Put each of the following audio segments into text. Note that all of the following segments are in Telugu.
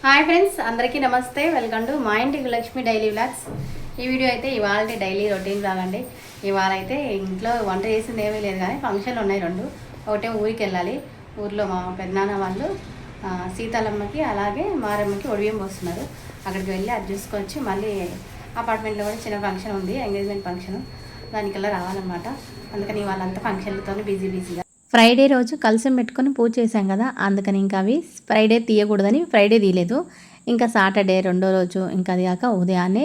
హాయ్ ఫ్రెండ్స్, అందరికీ నమస్తే. వెల్కమ్ టు మా ఇంటికి లక్ష్మి డైలీ వ్లాగ్స్. ఈ వీడియో అయితే ఇవాళ డైలీ రొటీన్ వ్లాగ్ అండి. ఇవాళ అయితే ఇంట్లో వంట చేసింది ఏమీ లేదు, కానీ ఫంక్షన్లు ఉన్నాయి రెండు. ఒకటే ఊరికి వెళ్ళాలి. ఊర్లో మా పెద్దనాన్న వాళ్ళు సీతాలమ్మకి అలాగే మారమ్మకి ఒడియం పోస్తున్నారు. అక్కడికి వెళ్ళి అది చూసుకొచ్చి మళ్ళీ అపార్ట్మెంట్లో కూడా చిన్న ఫంక్షన్ ఉంది, ఎంగేజ్మెంట్ ఫంక్షన్. దానికల్లా రావాలన్నమాట. అందుకని వాళ్ళంతా ఫంక్షన్లతో బిజీగా. ఫ్రైడే రోజు కలశం పెట్టుకొని పూజ చేశాం కదా, అందుకని ఇంకా అవి ఫ్రైడే తీయకూడదని ఫ్రైడే తీయలేదు. ఇంకా సాటర్డే రెండో రోజు, ఇంకా అది కాక ఉదయాన్నే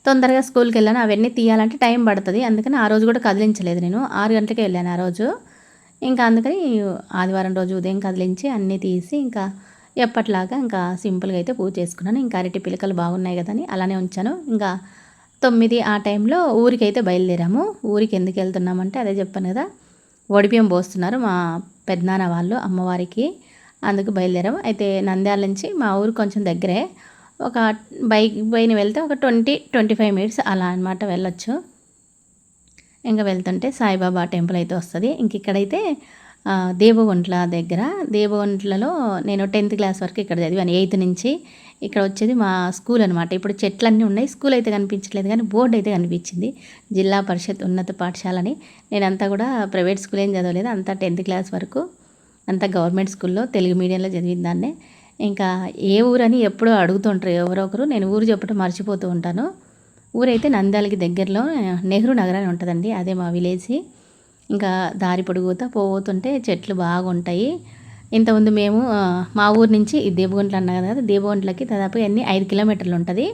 తొందరగా స్కూల్కి వెళ్ళాను. అవన్నీ తీయాలంటే టైం పడుతుంది, అందుకని ఆ రోజు కూడా కదిలించలేదు. నేను 6 గంటలకే వెళ్ళాను ఆ రోజు. ఇంకా అందుకని ఆదివారం రోజు ఉదయం కదిలించి అన్నీ తీసి ఇంకా ఎప్పట్లాగా ఇంకా సింపుల్గా అయితే పూజ చేసుకున్నాను. ఇంకా అరటి పిలకలు బాగున్నాయి కదా అని అలానే ఉంచాను. ఇంకా 9 ఆ టైంలో ఊరికైతే బయలుదేరాము. ఊరికి ఎందుకు వెళ్తున్నామంటే అదే చెప్పాను కదా, వడిబియ్యం పోస్తున్నారు మా పెద్దనాన్న వాళ్ళు అమ్మవారికి, అందుకు బయలుదేరాము. అయితే నంద్యాల నుంచి మా ఊరు కొంచెం దగ్గరే, ఒక బైక్ పైన వెళ్తే ఒక 20-25 మినిట్స్ అలా అనమాట వెళ్ళొచ్చు. ఇంకా వెళ్తుంటే సాయిబాబా టెంపుల్ అయితే వస్తుంది. ఇంక ఇక్కడైతే దేవగుంట్ల దగ్గర, దేవగుంట్లలో నేను 10th క్లాస్ వరకు ఇక్కడ చదివాను. 8th నుంచి ఇక్కడ వచ్చేది మా స్కూల్ అనమాట. ఇప్పుడు చెట్లన్నీ ఉన్నాయి, స్కూల్ అయితే కనిపించలేదు, కానీ బోర్డు అయితే కనిపించింది, జిల్లా పరిషత్ ఉన్నత పాఠశాలని. నేనంతా కూడా ప్రైవేట్ స్కూల్ ఏం చదవలేదు, అంతా 10th క్లాస్ వరకు అంతా గవర్నమెంట్ స్కూల్లో తెలుగు మీడియంలో చదివిన దాన్నే. ఇంకా ఏ ఊరని ఎప్పుడూ అడుగుతుంటారు ఎవరో ఒకరు, నేను ఊరు చెప్పడం మర్చిపోతూ ఉంటాను. ఊరైతే నంద్యాలకి దగ్గరలో నెహ్రూ నగర్ అని ఉంటుందండి, అదే మా విలేజ్. ఇంకా దారి పొడుగుతా పోతుంటే చెట్లు బాగుంటాయి. ఇంతకుముందు మేము మా ఊరు నుంచి దేవగుంట్ల అన్నా కదా, దేవగుంట్లకి దాదాపు 5 కిలోమీటర్లు ఉంటుంది.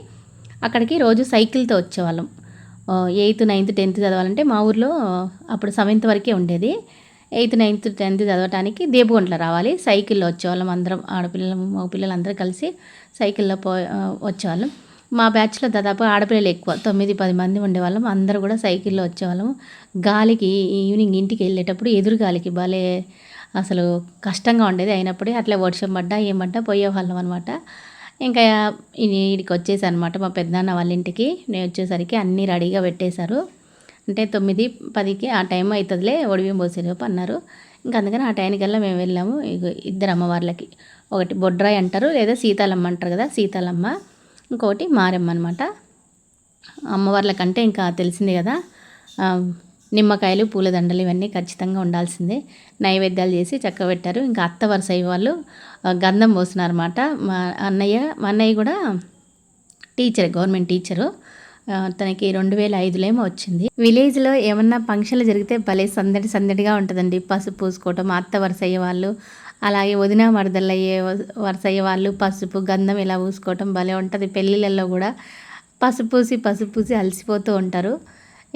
అక్కడికి రోజు సైకిల్తో వచ్చేవాళ్ళం. 8th 9th 10th చదవాలంటే మా ఊర్లో అప్పుడు 7th వరకే ఉండేది. 8th 9th 10th చదవటానికి దేవగుంట్ల రావాలి. సైకిల్లో వచ్చేవాళ్ళం అందరం, ఆడపిల్లలు మగపిల్లలు అందరూ కలిసి సైకిల్లో వచ్చేవాళ్ళం. మా బ్యాచ్లో దాదాపు ఆడపిల్లలు ఎక్కువ, 9-10 మంది ఉండేవాళ్ళం. అందరూ కూడా సైకిల్లో వచ్చేవాళ్ళము. గాలికి ఈవినింగ్ ఇంటికి వెళ్ళేటప్పుడు ఎదురు గాలికి భలే అసలు కష్టంగా ఉండేది. అయినప్పుడే అట్లా వర్షం పడ్డా ఏం పడ్డా పోయేవాళ్ళం అనమాట. ఇంకా వీడికి వచ్చేసాను అనమాట మా పెద్దనాన్న వాళ్ళ ఇంటికి. నేను వచ్చేసరికి అన్నీ రెడీగా పెట్టేశారు. అంటే 9-10కి ఆ టైం అవుతుందిలే ఒడిబియ్యం పోసేలోపు అన్నారు. ఇంకా అందుకని ఆ టైంకల్లా మేము వెళ్ళాము. ఇద్దరు అమ్మవార్లకి, ఒకటి బొడ్రాయి అంటారు లేదా సీతాలమ్మ అంటారు కదా, సీతాలమ్మ, ఇంకోటి మారమ్మ అనమాట. అమ్మవార్లకంటే ఇంకా తెలిసిందే కదా, నిమ్మకాయలు పూలదండలు ఇవన్నీ ఖచ్చితంగా ఉండాల్సిందే. నైవేద్యాలు చేసి చక్కబెట్టారు. ఇంకా అత్త వరుస వాళ్ళు గంధం పోస్తున్నారన్నమాట. మా అన్నయ్య కూడా టీచర్, గవర్నమెంట్ టీచరు. తనకి 2005లో ఏమో వచ్చింది. విలేజ్లో ఏమన్నా ఫంక్షన్లు జరిగితే భలే సందడిగా ఉంటుందండి. పసుపు పూసుకోవటం అత్త వరుసయ్య వాళ్ళు, అలాగే వదిన మరదళ్ళయ్యే వరుసయ్య వాళ్ళు పసుపు గంధం ఇలా పూసుకోవటం భలే ఉంటుంది. పెళ్ళిళ్ళల్లో కూడా పసుపు పూసి అలసిపోతూ ఉంటారు.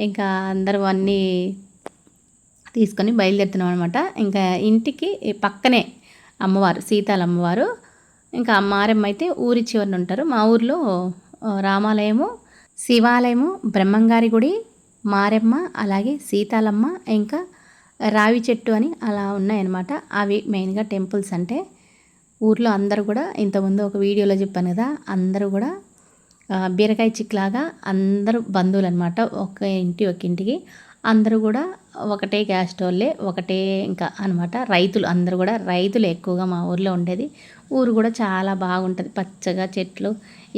ఇంకా అందరూ అన్నీ తీసుకొని బయలుదేరుతున్నాం అనమాట. ఇంకా ఇంటికి పక్కనే అమ్మవారు, సీతాలమ్మవారు. ఇంకా మారమ్మ అయితే ఊరి చివరిన ఉంటారు. మా ఊర్లో రామాలయము, శివాలయము, బ్రహ్మంగారి గుడి, మారమ్మ, అలాగే సీతాలమ్మ, ఇంకా రావి చెట్టు అని అలా ఉన్నాయన్నమాట. అవి మెయిన్గా టెంపుల్స్ అంటే. ఊర్లో అందరూ కూడా ఇంతకుముందు ఒక వీడియోలో చెప్పాను కదా, అందరూ కూడా బీరకాయ చిక్కులాగా అందరూ బంధువులు అనమాట. ఒక ఇంటికి అందరూ కూడా ఒకటే క్యాస్ట్ వాళ్ళే, ఒకటే ఇంకా అనమాట. రైతులు అందరూ కూడా రైతులు ఎక్కువగా మా ఊర్లో ఉండేది. ఊరు కూడా చాలా బాగుంటుంది, పచ్చగా చెట్లు,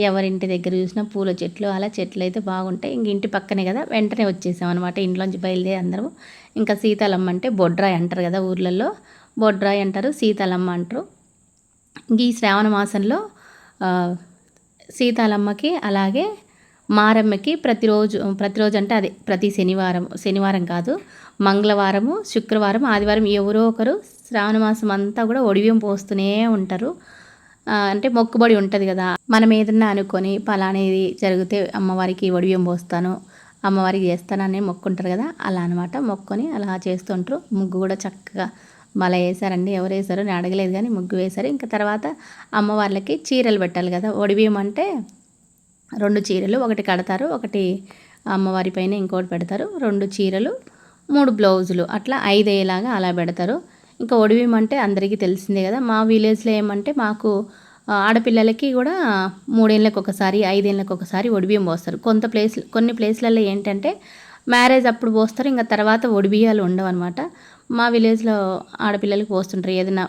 ఎవరింటి దగ్గర చూసినా పూల చెట్లు, అలా చెట్లు అయితే బాగుంటాయి. ఇంక ఇంటి పక్కనే కదా, వెంటనే వచ్చేసాం అనమాట. ఇంట్లోంచి బయలుదేరి అందరూ. ఇంకా సీతాలమ్మ అంటే బొడ్రాయి అంటారు కదా ఊర్లలో, బొడ్రాయి అంటారు, సీతాలమ్మ అంటారు. ఈ శ్రావణ మాసంలో సీతాలమ్మకి అలాగే మారమ్మకి ప్రతిరోజు అంటే అదే ప్రతి శనివారం కాదు, మంగళవారము, శుక్రవారం, ఆదివారం ఎవరో ఒకరు శ్రావణ మాసం అంతా కూడా ఒడిబియ్యం పోస్తూనే ఉంటారు. అంటే మొక్కుబడి ఉంటుంది కదా, మనం ఏదన్నా అనుకొని పలానేది జరిగితే అమ్మవారికి ఒడిబియ్యం పోస్తాను, అమ్మవారికి చేస్తానని మొక్కుంటారు కదా, అలా అనమాట. మొక్కుని అలా చేస్తుంటారు. ముగ్గు కూడా చక్కగా మళ్ళీ వేశారండి. ఎవరు వేశారో నేను అడగలేదు, కానీ ముగ్గు వేశారు. ఇంకా తర్వాత అమ్మవార్లకి చీరలు పెట్టాలి కదా. ఒడిబియ్యం అంటే 2 చీరలు, ఒకటి కడతారు, ఒకటి అమ్మవారి పైన ఇంకోటి పెడతారు. 2 చీరలు 3 బ్లౌజులు అట్లా 5 అయ్యేలాగా అలా పెడతారు. ఇంకా ఒడిబియ్యం అంటే అందరికీ తెలిసిందే కదా. మా విలేజ్లో ఏమంటే మాకు ఆడపిల్లలకి కూడా 3 ఏళ్ళకి ఒకసారి 5 ఏళ్ళకి ఒకసారి ఒడిబియ్యం పోస్తారు. కొన్ని ప్లేస్లలో ఏంటంటే మ్యారేజ్ అప్పుడు పోస్తారు, ఇంకా తర్వాత ఒడిబియ్యాలు ఉండవన్నమాట. మా విలేజ్లో ఆడపిల్లలకి పోస్తుంటారు. ఏదైనా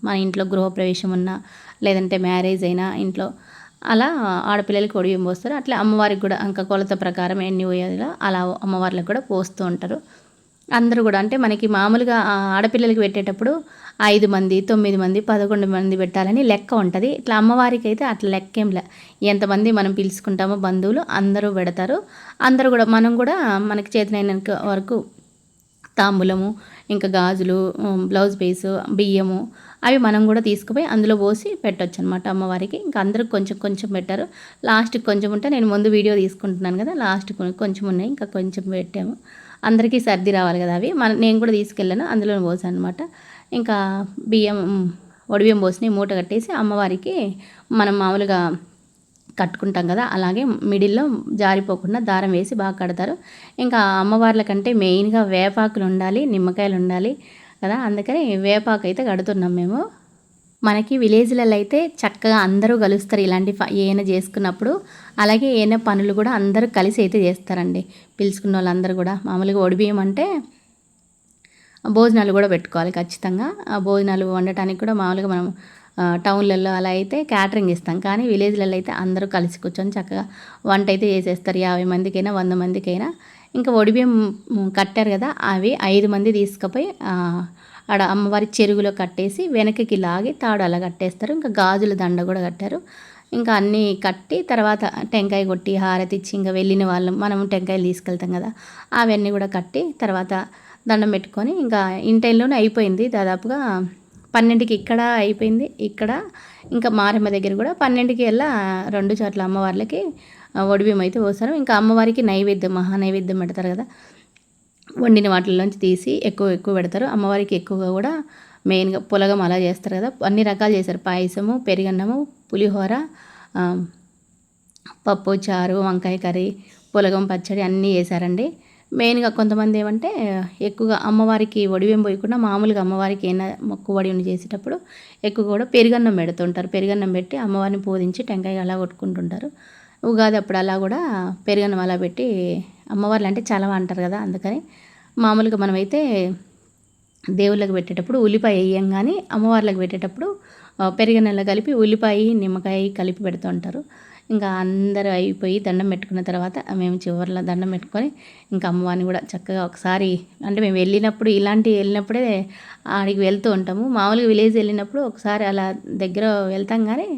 మన ఇంట్లో గృహప్రవేశం ఉన్నా, లేదంటే మ్యారేజ్ అయినా ఇంట్లో అలా ఆడపిల్లలకి ఒడిబియ్యం పోస్తారు. అట్లా అమ్మవారికి కూడా ఇంకా కొలత ప్రకారం ఎన్ని పోయాలో అలా అమ్మవార్లకు కూడా పోస్తూ ఉంటారు. అందరూ కూడా అంటే మనకి మామూలుగా ఆడపిల్లలకి పెట్టేటప్పుడు 5 మంది, 9 మంది, 11 మంది పెట్టాలని లెక్క ఉంటుంది. ఇట్లా అమ్మవారికి అయితే అట్లా లెక్కేం లే. ఎంతమంది మనం పిలుచుకుంటామో బంధువులు అందరూ పెడతారు. అందరూ కూడా మనం కూడా మనకి చేతనైనంత వరకు తాంబూలము, ఇంకా గాజులు, బ్లౌజ్ పీసు, బియ్యము అవి మనం కూడా తీసుకుపోయి అందులో పోసి పెట్టొచ్చు అనమాట అమ్మవారికి. ఇంకా అందరికి కొంచెం కొంచెం పెట్టారు. లాస్ట్కి కొంచెం ఉంటే నేను ముందు వీడియో తీసుకుంటున్నాను కదా, లాస్ట్ కొంచెం ఉన్నాయి, ఇంకా కొంచెం పెట్టాము. అందరికీ సర్ది రావాలి కదా అవి నేను కూడా తీసుకెళ్ళాను, అందులో పోసాను అనమాట. ఇంకా ఒడిబియ్యం పోసి మూట కట్టేసి అమ్మవారికి మనం మామూలుగా కట్టుకుంటాం కదా, అలాగే మిడిల్లో జారిపోకుండా దారం వేసి బాగా కడతారు. ఇంకా అమ్మవార్ల కంటే మెయిన్గా వేపాకులు ఉండాలి, నిమ్మకాయలు ఉండాలి కదా, అందుకని వేపాకు అయితే కడుతున్నాం మేము. మనకి విలేజ్లలో అయితే చక్కగా అందరూ కలుస్తారు ఇలాంటి ఏమైనా చేసుకున్నప్పుడు. అలాగే ఏమైనా పనులు కూడా అందరూ కలిసి అయితే చేస్తారండి. పిలుచుకున్న వాళ్ళందరూ కూడా మామూలుగా ఒడిబియ్యం అంటే భోజనాలు కూడా పెట్టుకోవాలి ఖచ్చితంగా. ఆ భోజనాలు వండటానికి కూడా మామూలుగా మనం టౌన్లలో అలా అయితే క్యాటరింగ్ ఇస్తాం, కానీ విలేజ్లలో అయితే అందరూ కలిసి కూర్చొని చక్కగా వంట అయితే చేసేస్తారు. 50 మందికైనా 100 మందికైనా. ఇంకా ఒడిబియ్యం కట్టారు కదా, అవి 5 మంది తీసుకుపోయి ఆడ అమ్మవారి చెరుగులో కట్టేసి వెనక్కి లాగి తాడు అలా కట్టేస్తారు. ఇంకా గాజుల దండ కూడా కట్టారు. ఇంకా అన్నీ కట్టి తర్వాత టెంకాయ కొట్టి హారతి ఇచ్చి ఇంకా వెళ్ళిన వాళ్ళు మనం టెంకాయలు తీసుకెళ్తాం కదా, అవన్నీ కూడా కట్టి తర్వాత దండం పెట్టుకొని ఇంకా ఇంటైలోనే అయిపోయింది. దాదాపుగా 12కి ఇక్కడ అయిపోయింది. ఇక్కడ ఇంకా మారమ్మ దగ్గర కూడా 12కి వెళ్ళా 2 చోట్ల అమ్మవార్లకి ఒడిబియ్యం అయితే పోస్తారు. ఇంకా అమ్మవారికి నైవేద్యం, మహా నైవేద్యం పెడతారు కదా, వండిన వాటిల్లోంచి తీసి ఎక్కువ పెడతారు. అమ్మవారికి ఎక్కువగా కూడా మెయిన్గా పులగం అలా చేస్తారు కదా, అన్ని రకాలు చేశారు. పాయసము, పెరుగన్నము, పులిహోర, పప్పు చారు, వంకాయ కర్రీ, పులగం, పచ్చడి అన్నీ చేశారండి. మెయిన్గా కొంతమంది ఏమంటే ఎక్కువగా అమ్మవారికి ఒడిబియ్యం పోయకుండా మామూలుగా అమ్మవారికి ఏమైనా మొక్కుబడి చేసేటప్పుడు ఎక్కువ కూడా పెరుగన్నం పెడుతుంటారు. పెరుగన్నం పెట్టి అమ్మవారిని పూజించి టెంకాయ అలా కొట్టుకుంటుంటారు. ఉగాది అప్పుడు అలా కూడా పెరుగన్నం అలా పెట్టి అమ్మవార్లు అంటే చలవ అంటారు కదా, అందుకని మామూలుగా మనమైతే దేవుళ్ళకి పెట్టేటప్పుడు ఉల్లిపాయ వేయం, కానీ అమ్మవార్లకు పెట్టేటప్పుడు పెరుగన్నంలో కలిపి ఉల్లిపాయ నిమ్మకాయ కలిపి పెడుతూ ఉంటారు. ఇంకా అందరూ అయిపోయి దండం పెట్టుకున్న తర్వాత మేము చివరిలో దండం పెట్టుకొని ఇంకా అమ్మవారిని కూడా చక్కగా ఒకసారి అంటే మేము వెళ్ళినప్పుడే ఆడికి వెళ్తూ ఉంటాము. మామూలుగా విలేజ్ వెళ్ళినప్పుడు ఒకసారి అలా దగ్గర వెళ్తాం, కానీ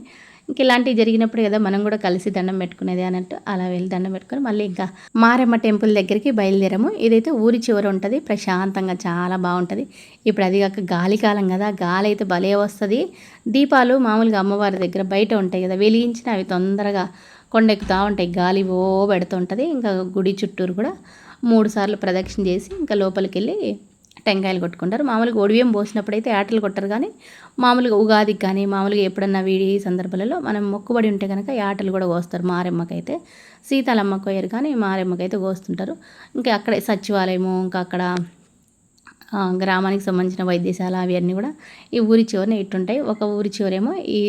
ఇంక ఇలాంటివి జరిగినప్పుడు కదా మనం కూడా కలిసి దండం పెట్టుకునేది అన్నట్టు అలా వెళ్ళి దండం పెట్టుకొని మళ్ళీ ఇంకా మారమ్మ టెంపుల్ దగ్గరికి బయలుదేరాము. ఇదైతే ఊరి చివర ఉంటుంది, ప్రశాంతంగా చాలా బాగుంటుంది. ఇప్పుడు అది కాక గాలి కాలం కదా, గాలి అయితే భలే వస్తుంది. దీపాలు మామూలుగా అమ్మవారి దగ్గర బయట ఉంటాయి కదా, వెలిగించిన అవి తొందరగా కొండెక్కుతూ ఉంటాయి, గాలి పెడుతుంటుంది. ఇంకా గుడి చుట్టూరు కూడా 3 సార్లు ప్రదక్షిణ చేసి ఇంకా లోపలికి వెళ్ళి టెంకాయలు కొట్టుకుంటారు. మామూలుగా ఒడిబియ్యం పోసినప్పుడు అయితే ఆటలు కొట్టరు, కానీ మామూలుగా ఉగాదికి కానీ మామూలుగా ఎప్పుడన్నా వీడి సందర్భాలలో మనం మొక్కుబడి ఉంటే కనుక ఆటలు కూడా కోస్తారు. మారెమ్మకైతే సీతాలమ్మ కోయరు, కానీ మారెమ్మకైతే కోస్తుంటారు. ఇంకా అక్కడే సచివాలయము, ఇంకా అక్కడ గ్రామానికి సంబంధించిన వైద్యశాల అవన్నీ కూడా ఈ ఊరి చివరిన ఇట్టుంటాయి. ఒక ఊరి చివరేమో ఈ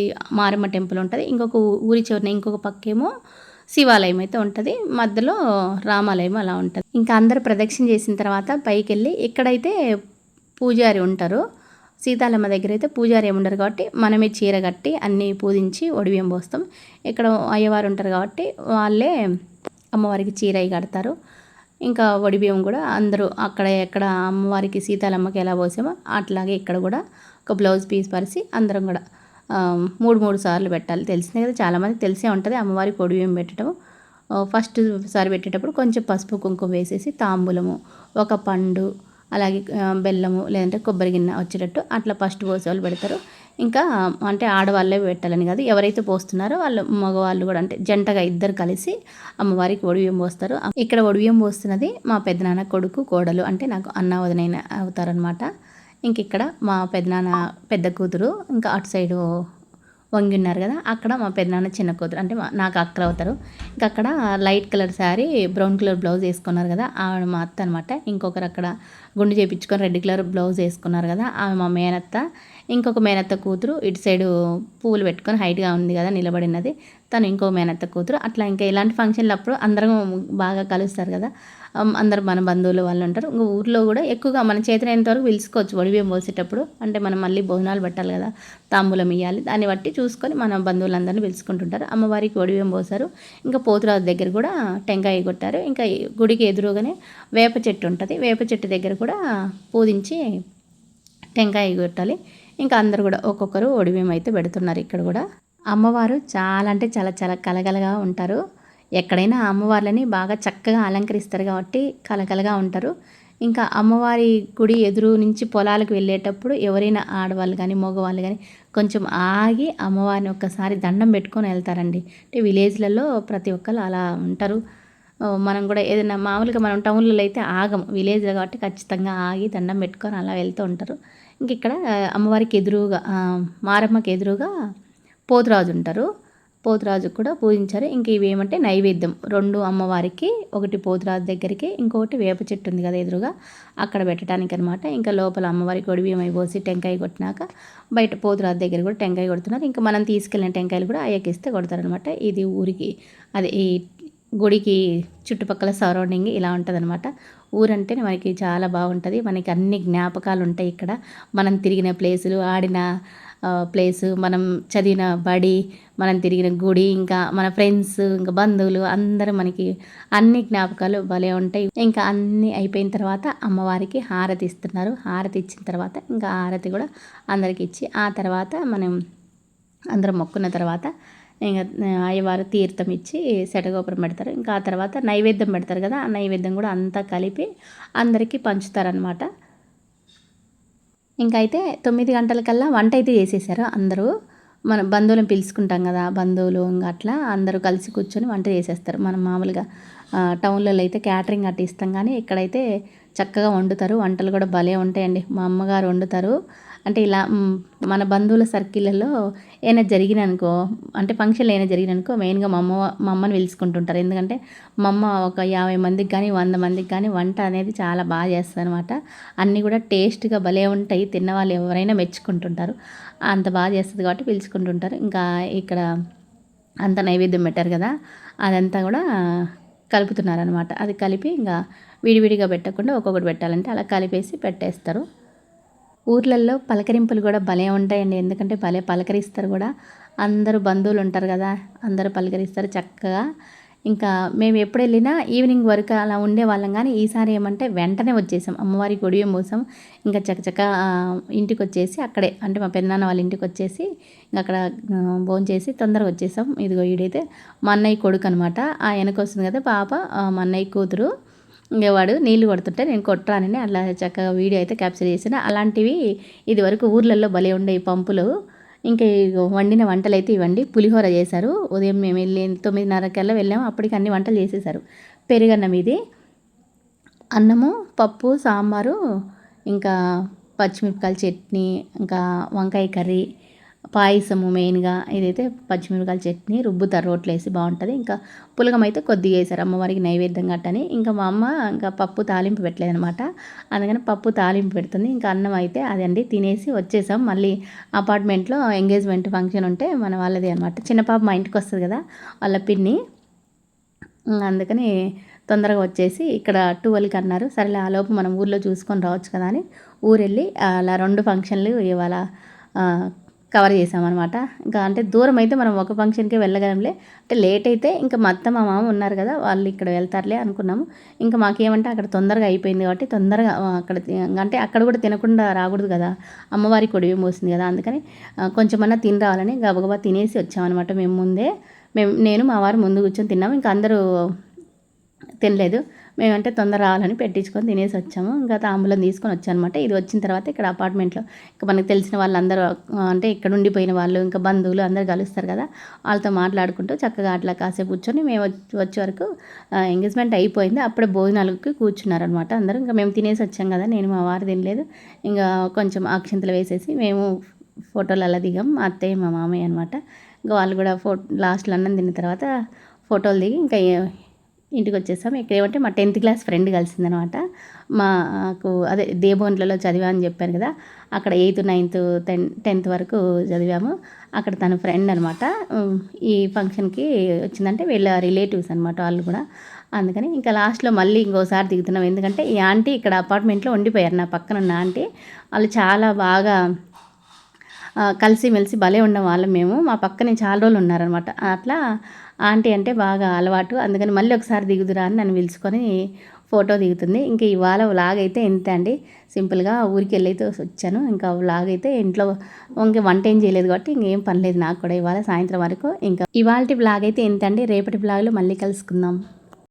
మారమ్మ టెంపుల్ ఉంటుంది, ఇంకొక ఊరి చివరిన ఇంకొక పక్కేమో శివాలయం అయితే ఉంటుంది, మధ్యలో రామాలయం అలా ఉంటుంది. ఇంకా అందరూ ప్రదక్షిణ చేసిన తర్వాత పైకి వెళ్ళి ఇక్కడైతే పూజారి ఉంటారు. సీతాలమ్మ దగ్గర అయితే పూజారి ఏమి ఉండరు కాబట్టి మనమే చీర కట్టి అన్నీ పూజించి ఒడిబియ్యం పోస్తాం. ఇక్కడ అయ్యవారు ఉంటారు కాబట్టి వాళ్ళే అమ్మవారికి చీర కడతారు. ఇంకా ఒడిబియ్యం కూడా అందరూ ఎక్కడ అమ్మవారికి సీతాలమ్మకి ఎలా పోసామో అట్లాగే ఇక్కడ కూడా ఒక బ్లౌజ్ పీస్ పరిచి అందరం కూడా 3 సార్లు పెట్టాలి. తెలిసిందే కదా, చాలామందికి తెలిసే ఉంటుంది అమ్మవారికి ఒడిబియ్యం పెట్టడం. ఫస్ట్ సారి పెట్టేటప్పుడు కొంచెం పసుపు కుంకుమ వేసేసి తాంబూలము, ఒక పండు, అలాగే బెల్లము లేదంటే కొబ్బరి గిన్నె వచ్చేటట్టు అట్లా ఫస్ట్ పోసేవాళ్ళు పెడతారు. ఇంకా అంటే ఆడవాళ్ళే పెట్టాలని కాదు, ఎవరైతే పోస్తున్నారో వాళ్ళు మగవాళ్ళు కూడా అంటే జంటగా ఇద్దరు కలిసి అమ్మవారికి ఒడిబియ్యం పోస్తారు. ఇక్కడ ఒడిబియ్యం పోస్తున్నది మా పెద్దనాన్న కొడుకు కోడలు, అంటే నాకు అన్న వదినైన అవుతారనమాట. ఇంక ఇక్కడ మా పెద్దనాన్న పెద్ద కూతురు, ఇంకా అటు సైడు వంగి ఉన్నారు కదా, అక్కడ మా పెద్దనాన్న చిన్న కూతురు అంటే నాకు అక్కలు అవుతారు. ఇంకా అక్కడ light colour sari brown colour blouse వేసుకున్నారు కదా, ఆవిడ మా అత్త అనమాట. ఇంకొకరు అక్కడ గుండు చేయించుకొని రెడ్ కలర్ బ్లౌజ్ వేసుకున్నారు కదా, ఆమె మా మేనత్త. ఇంకొక మేనత్త కూతురు ఇటు సైడు పువ్వులు పెట్టుకొని హైట్గా ఉంది కదా నిలబడినది, తను ఇంకో మేనత్త కూతురు. అట్లా ఇంకా ఇలాంటి ఫంక్షన్లు అప్పుడు అందరం బాగా కలుస్తారు కదా, అందరు మన బంధువులు వాళ్ళు ఉంటారు. ఇంకా ఊర్లో కూడా ఎక్కువగా మన చేతనైనంత వరకు పిలుచుకోవచ్చు వడిబియ్యం పోసేటప్పుడు. అంటే మనం మళ్ళీ భోజనాలు పెట్టాలి కదా, తాంబూలం ఇవ్వాలి, దాన్ని బట్టి చూసుకొని మన బంధువులందరినీ పిలుచుకుంటుంటారు. అమ్మవారికి వడిబియ్యం పోసారు. ఇంకా పోతురాజు దగ్గర కూడా టెంకాయ కొట్టారు. ఇంకా గుడికి ఎదురుగానే వేప చెట్టు ఉంటుంది, వేప చెట్టు దగ్గర కూడా పూజించి టెంకాయ కొట్టాలి. ఇంకా అందరు కూడా ఒక్కొక్కరు వడిబియ్యం అయితే పెడుతున్నారు. ఇక్కడ కూడా అమ్మవారు చాలా అంటే చాలా చాలా కలగలగా ఉంటారు. ఎక్కడైనా అమ్మవార్లని బాగా చక్కగా అలంకరిస్తారు కాబట్టి కలకలగా ఉంటారు. ఇంకా అమ్మవారి గుడి ఎదురు నుంచి పొలాలకు వెళ్ళేటప్పుడు ఎవరైనా ఆడవాళ్ళు కానీ మగవాళ్ళు కానీ కొంచెం ఆగి అమ్మవారిని ఒక్కసారి దండం పెట్టుకొని వెళ్తారండి. అంటే విలేజ్లలో ప్రతి ఒక్కరు అలా ఉంటారు. మనం కూడా ఏదైనా మామూలుగా మనం టౌన్లలో అయితే ఆగము, విలేజ్లో కాబట్టి ఖచ్చితంగా ఆగి దండం పెట్టుకొని అలా వెళ్తూ ఉంటారు. ఇంక ఇక్కడ అమ్మవారికి ఎదురుగా మారమ్మకి ఎదురుగా పోతురాజు ఉంటారు, పోతురాజు కూడా పూజించారు. ఇంక ఇవి ఏమంటే నైవేద్యం, 2 అమ్మవారికి, ఒకటి పోతురాజు దగ్గరికి, ఇంకొకటి వేప చెట్టు ఉంది కదా ఎదురుగా అక్కడ పెట్టడానికి అనమాట. ఇంకా లోపల అమ్మవారికి వడిబియ్యం అయిపోసి టెంకాయ కొట్టినాక బయట పోతురాజు దగ్గర కూడా టెంకాయ కొడుతున్నారు. ఇంకా మనం తీసుకెళ్ళిన టెంకాయలు కూడా అయ్యకిస్తే కొడతారనమాట. ఇది ఊరికి అదే ఈ గుడికి చుట్టుపక్కల సరౌండింగ్ ఇలా ఉంటుందన్నమాట. ఊరంటే మనకి చాలా బాగుంటుంది, మనకి అన్ని జ్ఞాపకాలు ఉంటాయి ఇక్కడ. మనం తిరిగిన ప్లేసులు, ఆడిన ప్లేసు, మనం చదివిన బడి, మనం తిరిగిన గుడి, ఇంకా మన ఫ్రెండ్స్, ఇంకా బంధువులు అందరూ మనకి అన్ని జ్ఞాపకాలు భలే ఉంటాయి. ఇంకా అన్నీ అయిపోయిన తర్వాత అమ్మవారికి హారతి ఇస్తున్నారు. హారతి ఇచ్చిన తర్వాత ఇంకా హారతి కూడా అందరికి ఇచ్చి ఆ తర్వాత మనం అందరం మొక్కున్న తర్వాత ఇంకా అయ్యవారు తీర్థం ఇచ్చి శటగోపురం పెడతారు. ఇంకా ఆ తర్వాత నైవేద్యం పెడతారు కదా, ఆ నైవేద్యం కూడా అంతా కలిపి అందరికీ పంచుతారనమాట. ఇంకా అయితే 9 గంటలకల్లా వంట అయితే చేసేసారు అందరూ. మన బంధువులను పిలుచుకుంటాం కదా, బంధువులు ఇంకా అట్లా అందరూ కలిసి కూర్చొని వంట చేసేస్తారు. మనం మామూలుగా టౌన్లలో అయితే క్యాటరింగ్ అట్లా ఇస్తాం, కానీ ఇక్కడైతే చక్కగా వండుతారు. వంటలు కూడా భలే ఉంటాయండి, మా అమ్మగారు వండుతారు. అంటే ఇలా మన బంధువుల సర్కిళ్ళలో ఏమైనా జరిగిననుకో, అంటే ఫంక్షన్లు ఏమైనా జరిగిననుకో మెయిన్గా మా అమ్మని పిలుచుకుంటుంటారు. ఎందుకంటే మా అమ్మ ఒక 50 మందికి కానీ 100 మందికి కానీ వంట అనేది చాలా బాగా చేస్తుంది అనమాట. అన్నీ కూడా టేస్ట్గా భలే ఉంటాయి, తిన్నవాళ్ళు ఎవరైనా మెచ్చుకుంటుంటారు. అంత బాగా చేస్తుంది కాబట్టి పిలుచుకుంటుంటారు. ఇంకా ఇక్కడ అంత నైవేద్యం పెట్టారు కదా, అదంతా కూడా కలుపుతున్నారనమాట. అది కలిపి ఇంకా విడివిడిగా పెట్టకుండా ఒక్కొక్కటి పెట్టాలంటే అలా కలిపేసి పెట్టేస్తారు. ఊర్లల్లో పలకరింపులు కూడా భలే ఉంటాయండి, ఎందుకంటే భలే పలకరిస్తారు కూడా. అందరూ బంధువులు ఉంటారు కదా, అందరూ పలకరిస్తారు చక్కగా. ఇంకా మేము ఎప్పుడు వెళ్ళినా ఈవినింగ్ వరకు అలా ఉండేవాళ్ళం, కానీ ఈసారి ఏమంటే వెంటనే వచ్చేసాం. అమ్మవారికి వడిబియ్యం పోసాం, ఇంకా చక్కచక్క ఇంటికి వచ్చేసి అక్కడే అంటే మా పెద్దనాన్న వాళ్ళ ఇంటికి వచ్చేసి ఇంకా అక్కడ భోంచేసి తొందరగా వచ్చేసాం. ఇదిగో ఈడైతే మా అన్నయ్య కొడుకు అనమాట, ఆ వెనక వస్తుంది కదా పాప, మా అన్నయ్య కూతురు. ఇంకేవాడు నీళ్ళు కొడుతుంటే నేను కొట్టరానని అట్లా చక్కగా వీడియో అయితే క్యాప్చర్ చేసిన. అలాంటివి ఇది వరకు ఊర్లలో భలే ఉండే పంపులు. ఇంకా వండిన వంటలు అయితే ఇవ్వండి. పులిహోర చేశారు ఉదయం, మేము వెళ్ళి 9:30కల్లా వెళ్ళాము, అప్పటికి అన్ని వంటలు చేసేసారు. పెరుగన్నం ఇది, అన్నము, పప్పు, సాంబారు, ఇంకా పచ్చిమిరపకాయల చట్నీ, ఇంకా వంకాయ కర్రీ, పాయసము మెయిన్గా. ఇదైతే పచ్చిమిరపకాయల చట్నీ రుబ్బుతారు రోట్లో వేసి, బాగుంటుంది. ఇంకా పులగం అయితే కొద్దిగా వేసారు అమ్మవారికి నైవేద్యం గట్టని. ఇంకా మా అమ్మ ఇంకా పప్పు తాలింపు పెట్టలేదనమాట, అందుకని పప్పు తాలింపు పెడుతుంది. ఇంకా అన్నం అయితే అదండి తినేసి వచ్చేసాం. మళ్ళీ అపార్ట్మెంట్లో ఎంగేజ్మెంట్ ఫంక్షన్ ఉంటే మన వాళ్ళది అనమాట, చిన్న పాప మా ఇంటికి వస్తుంది కదా వాళ్ళ పిన్ని, అందుకని తొందరగా వచ్చేసి ఇక్కడ 12కి అన్నారు. సరేలే ఆ లోపు మనం ఊర్లో చూసుకొని రావచ్చు కదా అని ఊరెళ్ళి అలా 2 ఫంక్షన్లు ఇవాళ కవర్ చేసామన్నమాట. ఇంకా అంటే దూరం అయితే మనం ఒక ఫంక్షన్కే వెళ్ళగలంలే, అంటే లేట్ అయితే ఇంకా మా అత్త మా మామ ఉన్నారు కదా వాళ్ళు ఇక్కడ వెళ్తారులే అనుకున్నాము. ఇంకా మాకేమంటే అక్కడ తొందరగా అయిపోయింది కాబట్టి తొందరగా అక్కడ అంటే అక్కడ కూడా తినకుండా రాకూడదు కదా, అమ్మవారికి వడిబియ్యం పోసింది కదా, అందుకని కొంచెమన్నా తిని రావాలని గబగబా తినేసి వచ్చామన్నమాట. మేము ముందే నేను మా వారు ముందు కూర్చొని తిన్నాము, ఇంకా అందరూ తినలేదు. మేమంటే తొందర రావాలని పెట్టించుకొని తినేసి వచ్చాము. ఇంకా తాంబూలం తీసుకొని వచ్చానమాట. ఇది వచ్చిన తర్వాత ఇక్కడ అపార్ట్మెంట్లో ఇంకా మనకు తెలిసిన వాళ్ళందరూ అంటే ఇక్కడ ఉండిపోయిన వాళ్ళు ఇంకా బంధువులు అందరూ కలుస్తారు కదా, వాళ్ళతో మాట్లాడుకుంటూ చక్కగా అట్లా కాసేపు కూర్చొని మేము వచ్చే వరకు ఎంగేజ్మెంట్ అయిపోయింది. అప్పుడే భోజనాలకి కూర్చున్నారనమాట అందరూ. ఇంకా మేము తినేసి వచ్చాం కదా, నేను మా వారు తినలేదు. ఇంకా కొంచెం అక్షింతలు వేసేసి మేము ఫోటోలు అలా దిగాం, మా అత్తయ్య మా మామయ్య అనమాట. ఇంకా వాళ్ళు కూడా లాస్ట్లో అన్నం తిన్న తర్వాత ఫోటోలు దిగి ఇంకా ఇంటికి వచ్చేసాం. ఇక్కడ ఏమంటే మా 10th క్లాస్ ఫ్రెండ్ కలిసిందనమాట. మాకు అదే దేబోన్లలో చదివా అని చెప్పాను కదా, అక్కడ 8th 9th 10th వరకు చదివాము. అక్కడ తన ఫ్రెండ్ అనమాట. ఈ ఫంక్షన్కి వచ్చిందంటే వీళ్ళ రిలేటివ్స్ అనమాట వాళ్ళు కూడా. అందుకని ఇంకా లాస్ట్లో మళ్ళీ ఇంకోసారి దిగుతున్నాం. ఎందుకంటే ఈ ఆంటీ ఇక్కడ అపార్ట్మెంట్లో ఉండిపోయారు, నా పక్కన ఉన్న ఆంటీ. వాళ్ళు చాలా బాగా కలిసిమెలిసి భలే ఉన్న వాళ్ళం మేము. మా పక్కనే చాలా రోజులు ఉన్నారనమాట. అట్లా ఆంటీ అంటే బాగా అలవాటు. అందుకని మళ్ళీ ఒకసారి దిగుదురా అని నన్ను పిలుచుకొని ఫోటో దిగుతుంది. ఇంకా ఇవాళ వ్లాగ్ అయితే ఇంతే అండి. సింపుల్గా ఊరికి వెళ్ళైతే వచ్చాను. ఇంకా వ్లాగ్ అయితే ఇంట్లో ఇంక వంట ఏం చేయలేదు కాబట్టి ఇంకేం పని లేదు నాకు కూడా ఇవాళ సాయంత్రం వరకు. ఇంకా ఇవాళ వ్లాగ్ అయితే ఇంతే అండి. రేపటి వ్లాగ్లో మళ్ళీ కలుసుకుందాం.